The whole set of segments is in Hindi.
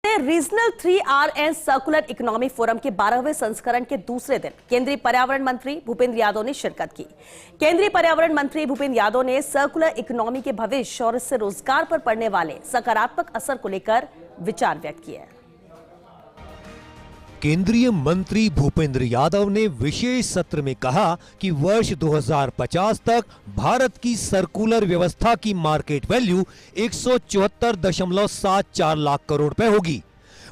Regional 3R and circular economy forum के 12वें संस्करण के दूसरे दिन केंद्रीय पर्यावरण मंत्री भूपेंद्र यादव ने शिरकत की। केंद्रीय पर्यावरण मंत्री भूपेंद्र यादव ने सर्कुलर इकोनॉमी के भविष्य और इससे रोजगार पर पड़ने वाले सकारात्मक असर को लेकर विचार व्यक्त किए। केंद्रीय मंत्री भूपेंद्र यादव ने विशेष सत्र में कहा कि वर्ष 2050 तक भारत की सर्कुलर व्यवस्था की मार्केट वैल्यू 174.74 लाख करोड़ रुपए होगी।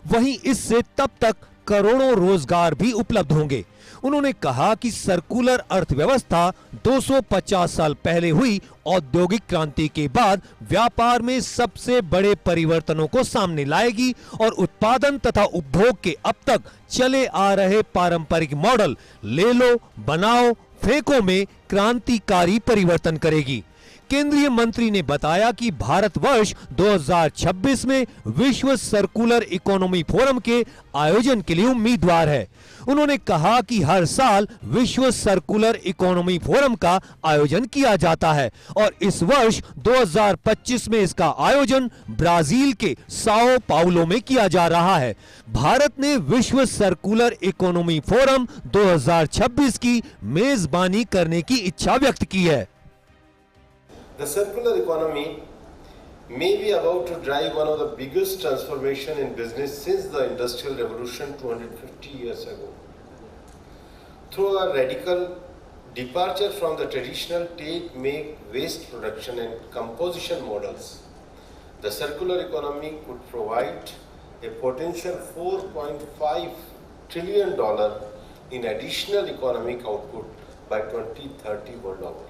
वहीं इससे तब तक करोड़ों रोजगार भी उपलब्ध होंगे। उन्होंने कहा कि सर्कुलर अर्थव्यवस्था 250 साल पहले हुई औद्योगिक क्रांति के बाद व्यापार में सबसे बड़े परिवर्तनों को सामने लाएगी और उत्पादन तथा उपभोग के अब तक चले आ रहे पारंपरिक मॉडल ले लो, बनाओ, फेंको में क्रांतिकारी परिवर्तन करेगी। केंद्रीय मंत्री ने बताया कि भारतवर्ष 2026 में विश्व सर्कुलर इकोनॉमी फोरम के आयोजन के लिए उम्मीदवार है। उन्होंने कहा कि हर साल विश्व सर्कुलर इकोनॉमी फोरम का आयोजन किया जाता है और इस वर्ष 2025 में इसका आयोजन ब्राजील के साओ पाउलो में किया जा रहा है। भारत ने विश्व सर्कुलर इकोनॉमी फोरम 2026 की मेजबानी करने की इच्छा व्यक्त की है। The circular economy may be about to drive one of the biggest transformation in business since the Industrial Revolution 250 years ago. Through a radical departure from the traditional take, make, waste production and composition models, the circular economy could provide a potential $4.5 trillion in additional economic output by 2030 world over.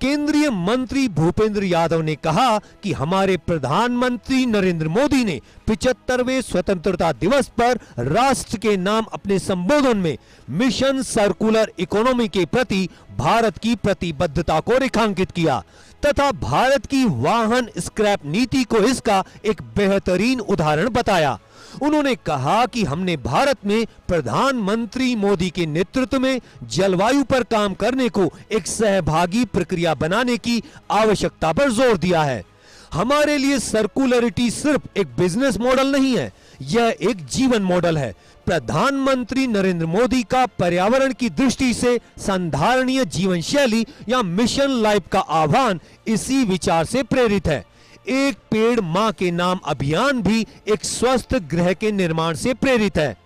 केंद्रीय मंत्री भूपेंद्र यादव ने कहा कि हमारे प्रधानमंत्री नरेंद्र मोदी ने 75वें स्वतंत्रता दिवस पर राष्ट्र के नाम अपने संबोधन में मिशन सर्कुलर इकोनॉमी के प्रति भारत की प्रतिबद्धता को रेखांकित किया तथा भारत की वाहन स्क्रैप नीति को इसका एक बेहतरीन उदाहरण बताया। उन्होंने कहा कि हमने भारत में प्रधानमंत्री मोदी के नेतृत्व में जलवायु पर काम करने को एक सहभागी प्रक्रिया बनाने की आवश्यकता पर जोर दिया है। हमारे लिए सर्कुलरिटी सिर्फ एक बिजनेस मॉडल नहीं है, यह एक जीवन मॉडल है। प्रधानमंत्री नरेंद्र मोदी का पर्यावरण की दृष्टि से संधारणीय जीवन शैली या मिशन लाइफ का आह्वान इसी विचार से प्रेरित है। एक पेड़ मां के नाम अभियान भी एक स्वस्थ ग्रह के निर्माण से प्रेरित है।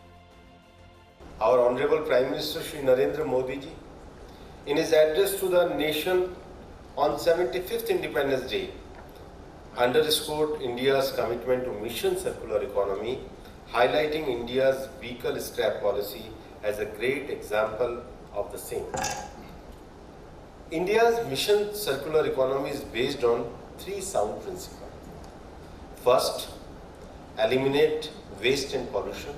Our Honorable Prime Minister Shri Narendra Modi ji, in his address to the nation on 75th Independence Day, underscored India's commitment to Mission Circular Economy, highlighting India's vehicle scrap policy as a great example of the same. India's Mission Circular Economy is based on three sound principles. First, eliminate waste and pollution.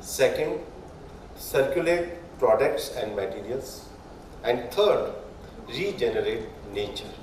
Second, circulate products and materials. And third, regenerate nature.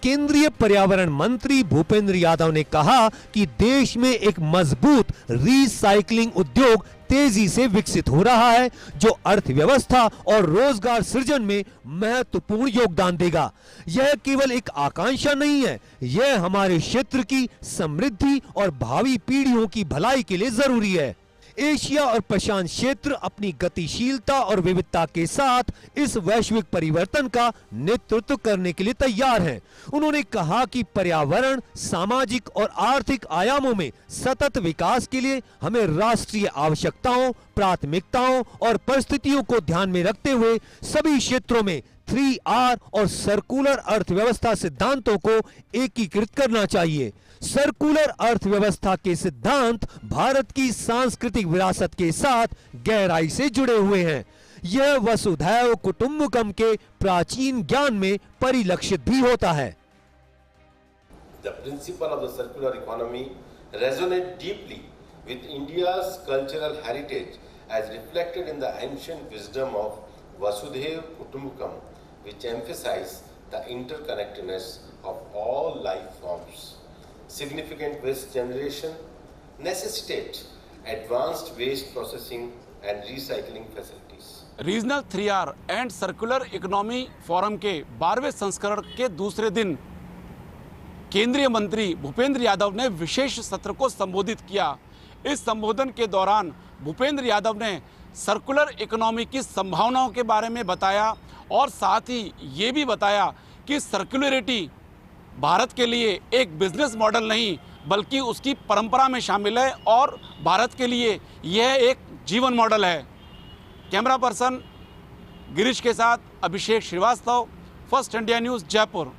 केंद्रीय पर्यावरण मंत्री भूपेंद्र यादव ने कहा कि देश में एक मजबूत रीसाइक्लिंग उद्योग तेजी से विकसित हो रहा है जो अर्थव्यवस्था और रोजगार सृजन में महत्वपूर्ण योगदान देगा। यह केवल एक आकांक्षा नहीं है, यह हमारे क्षेत्र की समृद्धि और भावी पीढ़ियों की भलाई के लिए जरूरी है। एशिया और प्रशांत क्षेत्र अपनी गतिशीलता और विविधता के साथ इस वैश्विक परिवर्तन का नेतृत्व करने के लिए तैयार हैं। उन्होंने कहा कि पर्यावरण, सामाजिक और आर्थिक आयामों में सतत विकास के लिए हमें राष्ट्रीय आवश्यकताओं, प्राथमिकताओं और परिस्थितियों को ध्यान में रखते हुए सभी क्षेत्रों में 3R और सर्कुलर अर्थव्यवस्था सिद्धांतों को एकीकृत करना चाहिए। सर्कुलर अर्थव्यवस्था के सिद्धांत भारत की सांस्कृतिक विरासत के साथ गहराई से जुड़े हुए हैं। यह वसुधैव कुटुंबकम के प्राचीन ज्ञान में परिलक्षित भी होता है। The principle of the circular economy resonate deeply with India's cultural heritage as reflected in the ancient wisdom of Vasudhaiva Kutumbakam, which emphasize the interconnectedness of all life forms. Significant waste generation necessitate advanced waste processing and recycling facilities. Regional 3R and circular economy forum के 12वें संस्करण के दूसरे दिन केंद्रीय मंत्री भूपेंद्र यादव ने विशेष सत्र को संबोधित किया। इस संबोधन के दौरान भूपेंद्र यादव ने सर्कुलर इकोनॉमी की संभावनाओं के बारे में बताया और साथ ही ये भी बताया कि सर्कुलरिटी भारत के लिए एक बिजनेस मॉडल नहीं बल्कि उसकी परंपरा में शामिल है और भारत के लिए यह एक जीवन मॉडल है। कैमरा पर्सन गिरीश के साथ Abhishek Srivastava, first India news, Jaipur.